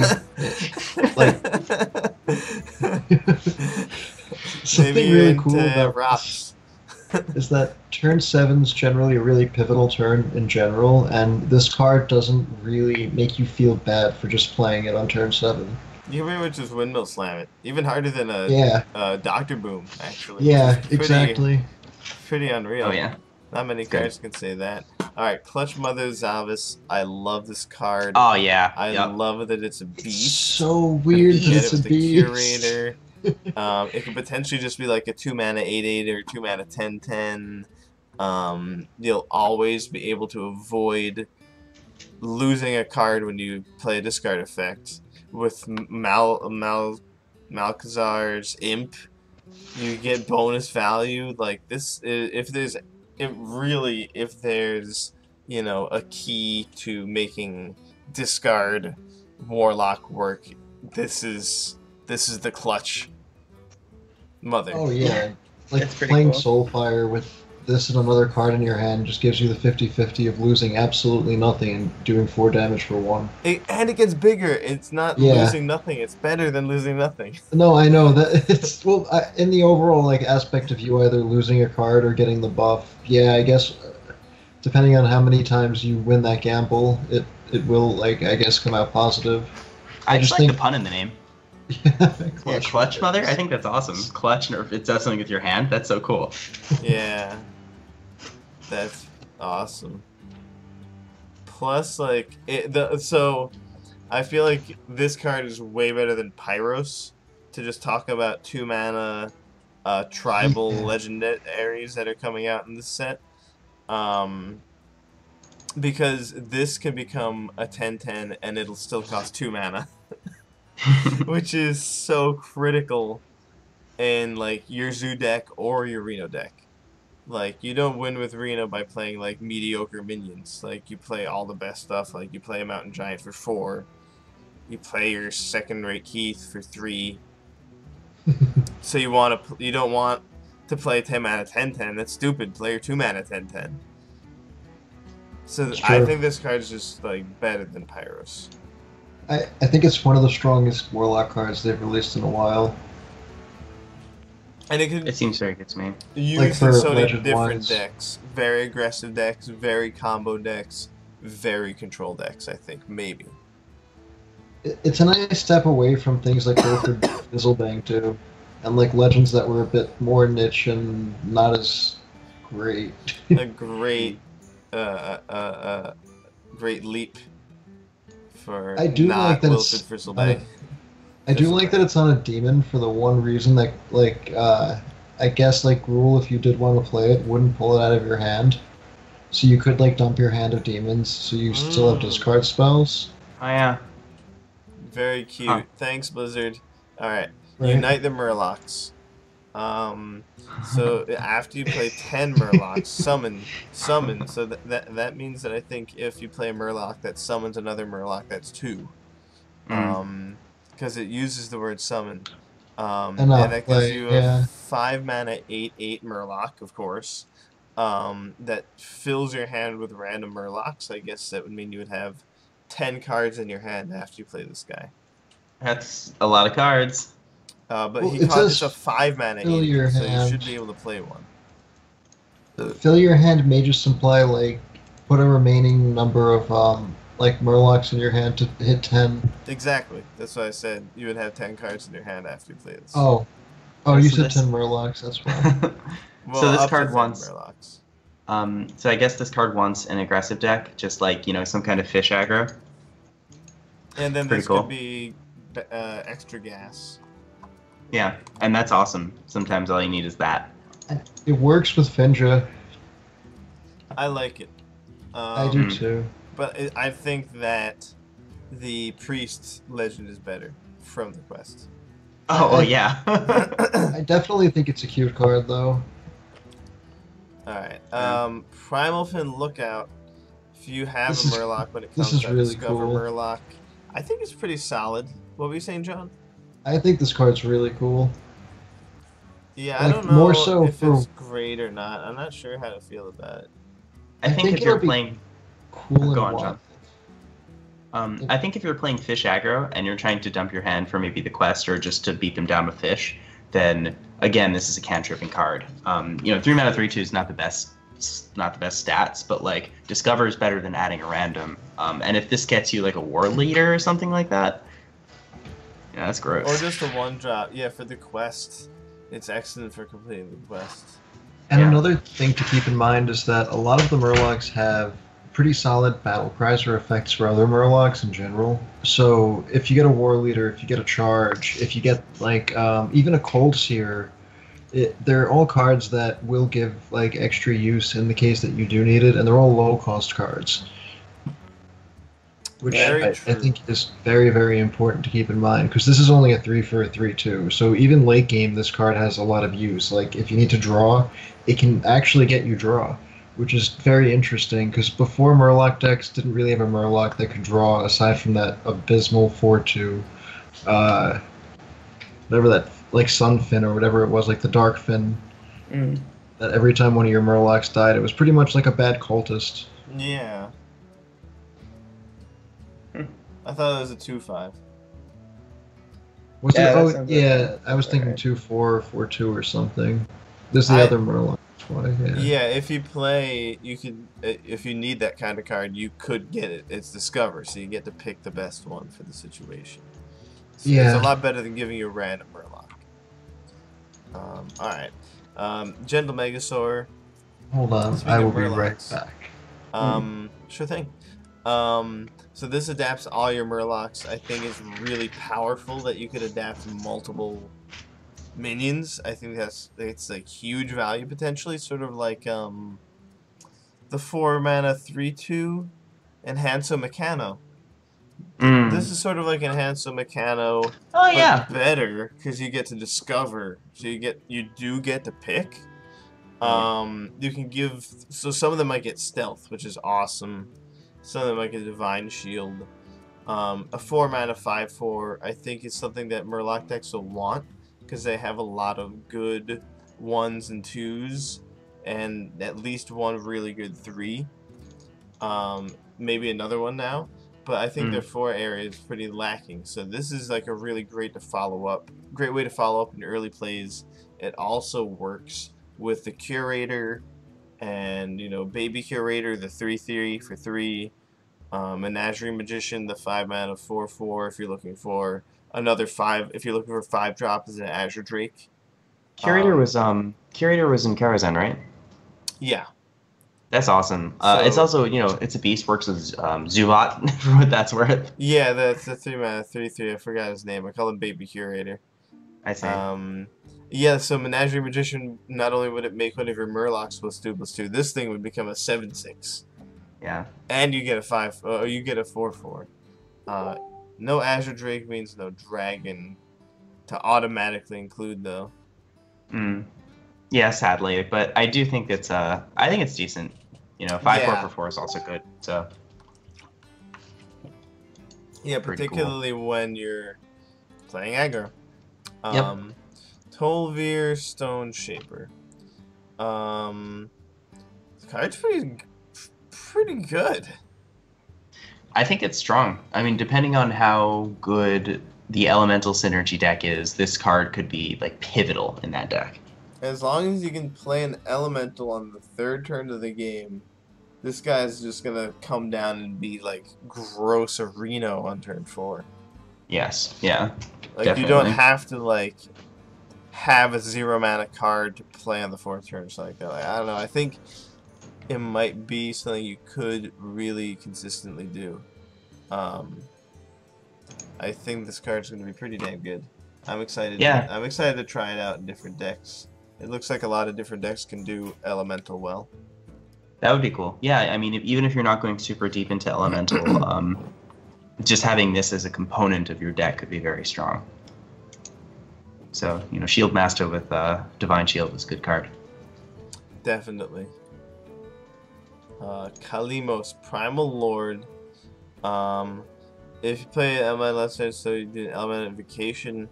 like something really cool about rocks. Is that turn 7's generally a really pivotal turn in general, and this card doesn't really make you feel bad for just playing it on turn 7. You can pretty much just windmill slam it. Even harder than a Dr. Boom, actually. Yeah, exactly. Pretty unreal. Oh, yeah. Not many cards can say that. Alright, Clutch Mother Zavis. I love this card. Oh, yeah. I love that it's a beast. It's so weird that it's a beast. Curator. It could potentially just be like a 2 mana 8/8 or 2 mana 10/10. You'll always be able to avoid losing a card when you play a discard effect. With Malkazar's Imp, you get bonus value. Like this, if there's, you know, a key to making discard Warlock work, this is the Clutch Mother. Oh yeah, like playing cool. Soulfire with this and another card in your hand just gives you the 50/50 of losing absolutely nothing and doing 4 damage for 1. And it gets bigger. It's not losing nothing. It's better than losing nothing. No, I know that it's in the overall like aspect of you either losing a card or getting the buff. Yeah, I guess depending on how many times you win that gamble, it will like I guess come out positive. I just like the pun in the name. Clutch Mother? I think that's awesome. Clutch, or if it does something with your hand, that's so cool. Yeah. That's awesome. Plus, like, so I feel like this card is way better than Pyros to just talk about 2 mana tribal legendaries that are coming out in this set. Because this can become a 10/10 and it'll still cost 2 mana. Which is so critical in like your Zoo deck or your Reno deck. Like, you don't win with Reno by playing like mediocre minions. Like, you play all the best stuff. Like, you play a Mountain Giant for 4. You play your second-rate Keith for 3. So you don't want to play 10 mana 10/10. That's stupid. Play your 2 mana 10/10. So I think this card is just like better than Pyros. I think it's one of the strongest Warlock cards they've released in a while. And it seems very good to me. Used in so many different decks. Very aggressive decks, very combo decks, very control decks, I think, maybe. It's a nice step away from things like Wilfred Fizzlebang too, and like Legends that were a bit more niche and not as great. A great leap for I do not like that Wilfred Fizzlebang. I do like that it's on a demon for the one reason that, like, I guess, like, rule if you did want to play it, wouldn't pull it out of your hand. So you could, like, dump your hand of demons, so you still have discard spells. Oh, yeah. Very cute. Huh. Thanks, Blizzard. Alright. Right. Unite the Murlocs. So after you play 10 Murlocs, summon. So that means that I think if you play a Murloc that summons another Murloc, that's 2. Because it uses the word summon. And that gives you a 5 mana 8/8 Murloc, of course. That fills your hand with random Murlocs. I guess that would mean you would have 10 cards in your hand after you play this guy. That's a lot of cards. But well, it's a 5 mana 8, so you should be able to play one. Fill your hand may just imply, like, put a remaining number of like Murlocs in your hand to hit 10. Exactly. That's what I said. You would have 10 cards in your hand after you play this. Oh, you said 10 Murlocs. That's why. Well, so this card wants. Murlocs. So I guess this card wants an aggressive deck, just like some kind of fish aggro. And then this could be extra gas. Yeah, and that's awesome. Sometimes all you need is that. It works with Finja. I like it. I do too. But I think that the Priest Legend is better from the quest. Oh, yeah. I definitely think it's a cute card, though. Alright. Primal Fin Lookout. If you have a Murloc when it comes out, really discover cool. Murloc. I think it's pretty solid. What were you saying, John? I think this card's really cool. Yeah, I don't know more so if it's great or not. I'm not sure how to feel about it. I think if you're playing... Cool. Go on, John. I think if you're playing fish aggro and you're trying to dump your hand for maybe the quest or just to beat them down with fish, then again this is a cantripping card. 3 mana 3/2 is not the best stats, but like discover is better than adding a random. And if this gets you like a war leader or something like that, yeah, that's gross. Or just a 1-drop. Yeah, for the quest, it's excellent for completing the quest. And another thing to keep in mind is that a lot of the Murlocs have pretty solid battle cries or effects for other Murlocs in general. So if you get a War Leader, if you get a Charge, if you get like even a Cold Seer, they're all cards that will give like extra use in the case that you do need it, and they're all low cost cards. Which I think is very, very important to keep in mind, because this is only a 3 for a 3/2. So even late game, this card has a lot of use. Like if you need to draw, it can actually get you draw, which is very interesting, because before Murloc decks didn't really have a Murloc that could draw, aside from that abysmal 4/2, whatever that, like Sunfin or whatever it was, like the Dark Fin, that every time one of your Murlocs died, it was pretty much like a bad cultist. Yeah. I thought it was a 2/5. Was it? Oh, yeah, I was thinking 2/4, 4/2 or something. This is the other Murloc. Yeah, if you play, you could. If you need that kind of card, you could get it. It's Discover, so you get to pick the best one for the situation. So it's a lot better than giving you a random Murloc. All right, Gentle Megasaur. Hold on, I will be right back. Sure thing. So this adapts all your Murlocs. I think it's really powerful that you could adapt multiple minions. I think it's like huge value potentially, sort of like the 4 mana 3/2 and Hanso Meccano. This is sort of like Enhancer Meccano, Oh but yeah. better because you get to discover. So you do get to pick. You can give, so some of them might get stealth, which is awesome. Some of them might get divine shield. A 4-mana 5/4, I think, is something that Murloc decks will want because they have a lot of good 1s and 2s, and at least one really good 3. Maybe another one now, but I think their 4 area is pretty lacking. So this is like a really great way to follow up in early plays. It also works with the Curator and, Baby Curator, the 3/3 for 3. Menagerie Magician, the 5-mana 4/4 if you're looking for another 5, if you're looking for 5-drop is an Azure Drake. Curator was in Karazhan, right? Yeah. That's awesome. It's also, it's a beast, works with Zubat, for what that's worth. Yeah, that's the 3-mana 3/3. I forgot his name. I call him Baby Curator. I see. Yeah, so Menagerie Magician, not only would it make one of your Murlocs +2/+2, this thing would become a 7/6. Yeah. And you get a 4/4. No Azure Drake means no dragon to automatically include though. Yeah, sadly, but I do think I think it's decent. 5/4 for 4 is also good. So. Yeah, particularly when you're playing aggro. Yep. Tolvir Stone Shaper. The card's pretty good. I think it's strong. I mean, depending on how good the elemental synergy deck is, this card could be like pivotal in that deck. As long as you can play an elemental on the 3rd turn of the game, this guy's just gonna come down and be like gross Reno on turn 4. Yes, yeah. Like definitely. You don't have to like have a 0-mana card to play on the 4th turn or something like that. Like, I don't know. I think it might be something you could really consistently do. I think this card's going to be pretty damn good. I'm excited. Yeah. I'm excited to try it out in different decks. It looks like a lot of different decks can do Elemental well. That would be cool. Yeah, I mean, even if you're not going super deep into Elemental, just having this as a component of your deck could be very strong. So, Shield Master with Divine Shield is a good card. Definitely. Kalimos, Primal Lord. If you play Element left side, so you do Element Invocation.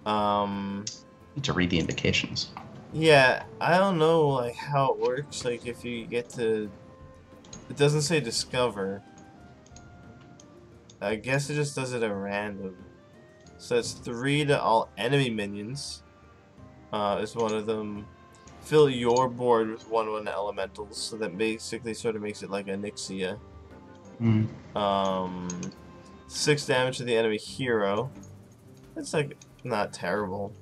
Need to read the invocations. Yeah, I don't know like how it works. Like if you get to, it doesn't say discover. I guess it just does it at random. So it's 3 to all enemy minions. Is one of them. Fill your board with 1/1 elementals, so that basically sort of makes it like a Nixia. 6 damage to the enemy hero. That's like not terrible.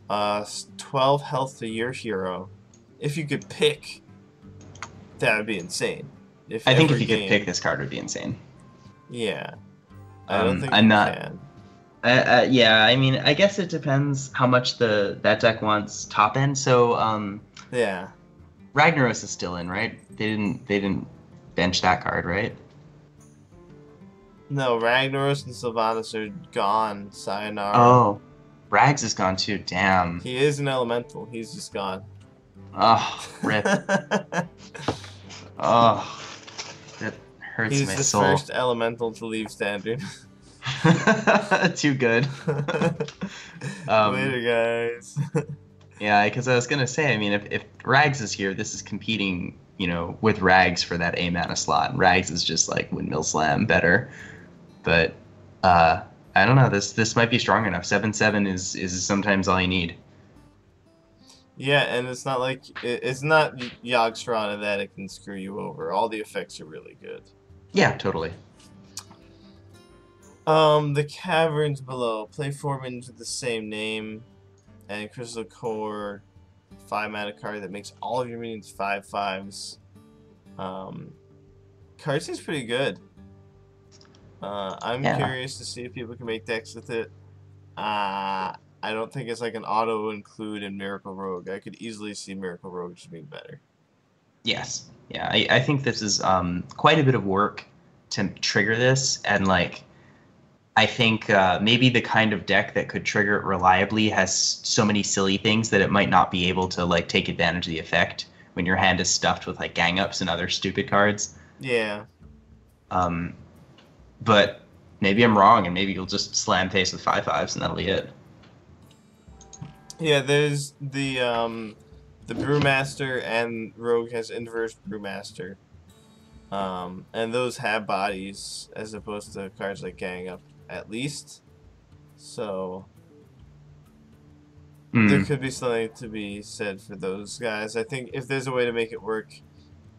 12 health to your hero. If you could pick, that would be insane. I think if you could pick, this card would be insane. Yeah. I don't think I'm you not. can. Yeah, I mean, I guess it depends how much that deck wants top end. So, yeah, Ragnaros is still in, right? They didn't bench that card, right? No, Ragnaros and Sylvanas are gone. Sayonara. Oh, Rags is gone too. Damn. He is an elemental. He's just gone. Oh, rip. Oh, that hurts He's my the soul. first elemental to leave Standard. Too good. Later, guys. Yeah, because I was gonna say, I mean, if Rags is here, this is competing, with Rags for that A-mana slot. Rags is just like Windmill Slam better, but I don't know. This might be strong enough. 7/7 is sometimes all you need. Yeah, and it's not like it's not Yogg-Strana that it can screw you over. All the effects are really good. Yeah, totally. The Caverns Below. Play 4 minions with the same name. And Crystal Core, 5-mana card that makes all of your minions 5/5s. Card seems pretty good. I'm curious to see if people can make decks with it. I don't think it's like an auto-include in Miracle Rogue. I could easily see Miracle Rogue just being better. Yes. Yeah, I think this is quite a bit of work to trigger this, and like I think maybe the kind of deck that could trigger it reliably has so many silly things that it might not be able to like take advantage of the effect when your hand is stuffed with like gang ups and other stupid cards. Yeah. But maybe I'm wrong, and maybe you'll just slam face with 5/5s, and that'll be it. Yeah, there's the Brewmaster, and Rogue has inverse Brewmaster. And those have bodies as opposed to cards like Gang Up, at least. So there could be something to be said for those guys. I think if there's a way to make it work,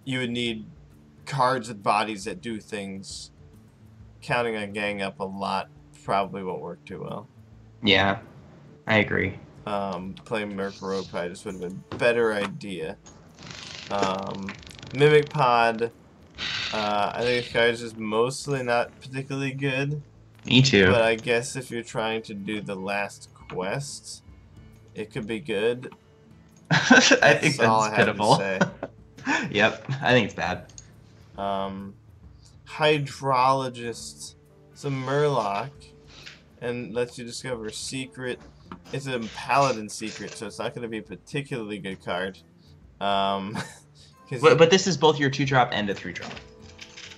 you would need cards with bodies that do things. Counting on Gang Up a lot probably won't work too well. Yeah, I agree. Playing Merc Rogue probably just would have been a better idea. Mimic Pod, I think this card is just mostly not particularly good. Me too. But I guess if you're trying to do the last quest, it could be good. I think all that's I have pitiful. to say. Yep, I think it's bad. Hydrologist. It's a Murloc and lets you discover a secret. It's a Paladin secret, so it's not going to be a particularly good card. But this is both your 2-drop and a 3-drop.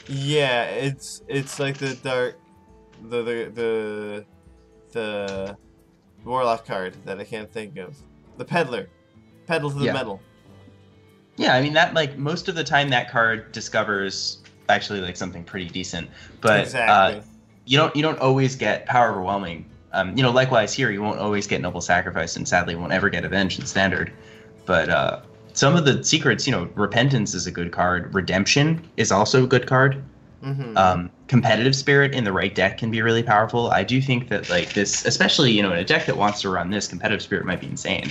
Yeah, it's like the dark, the Warlock card that I can't think of. The Peddler, Pedal to the Metal. Yeah, I mean that like most of the time that card discovers actually like something pretty decent, but exactly. You don't always get Power Overwhelming. Likewise here you won't always get Noble Sacrifice, and sadly won't ever get Avenge in Standard. But some of the secrets, Repentance is a good card. Redemption is also a good card. Mm-hmm. Competitive Spirit in the right deck can be really powerful. I do think that like this, especially in a deck that wants to run this, Competitive Spirit might be insane.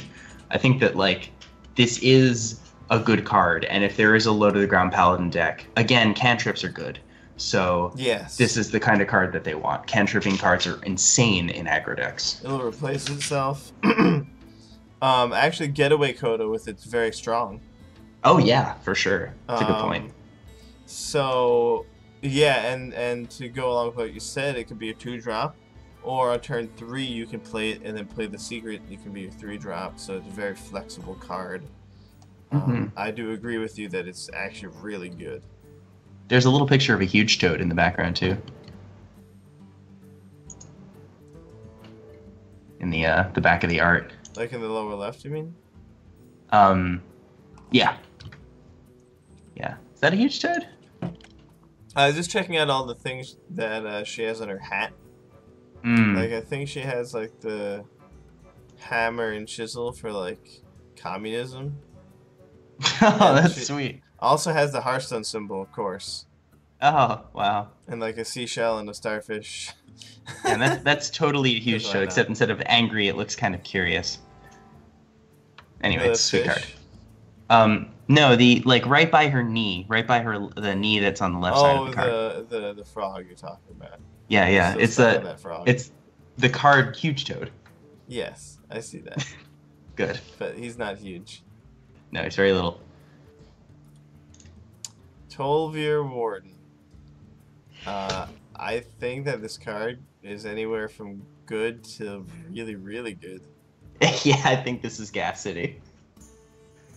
I think that like this is a good card, and if there is a low to the ground Paladin deck, again, cantrips are good. So yes, this is the kind of card that they want. Cantripping cards are insane in aggro decks. It'll replace itself. Actually, Getaway Coda with it's very strong. Oh yeah, for sure. That's a good point. So yeah, and to go along with what you said, it could be a 2-drop, or on turn 3 you can play it and then play the secret. It can be a 3-drop, so it's a very flexible card. I do agree with you that it's actually really good. There's a little picture of a huge toad in the background too. In the back of the art. Like in the lower left, you mean? Yeah. Yeah. Is that a huge toad? I was just checking out all the things that she has on her hat. Like, I think she has, like, the hammer and chisel for, like, communism. Oh, that's sweet. Also has the Hearthstone symbol, of course. Oh, wow. And, like, a seashell and a starfish. And that's totally a huge toad, except instead of angry, it looks kind of curious. Anyway, it's a sweet card. No, the right by her knee, the knee that's on the left side of the card. Oh, the frog you're talking about. Yeah. So it's the card Huge Toad. Yes, I see that. Good. But he's not huge. No, he's very little. Tolvir Warden. I think that this card is anywhere from good to really, really good. Yeah, I think this is Gas City.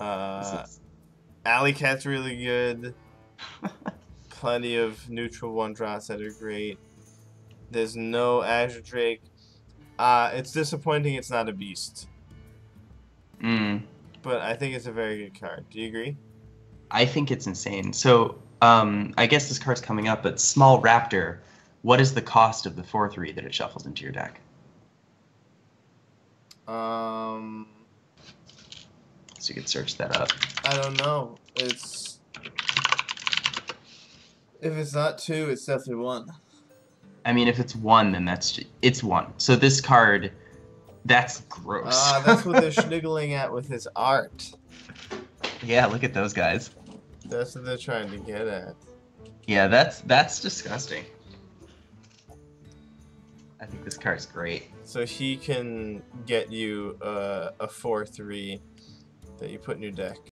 Alley Cat's really good. Plenty of neutral 1-drops that are great. There's no Azure Drake. It's disappointing it's not a beast. But I think it's a very good card. Do you agree? I think it's insane. So, I guess this card's coming up, but Small Raptor, what is the cost of the 4/3 that it shuffles into your deck? So you could search that up. I don't know. If it's not 2, it's definitely 1. I mean, if it's 1, then it's 1. So this card, that's gross. That's what they're schniggling at with his art. Yeah, look at those guys. That's what they're trying to get at. Yeah, that's disgusting. I think this card's great. So he can get you a 4/3 that you put in your deck.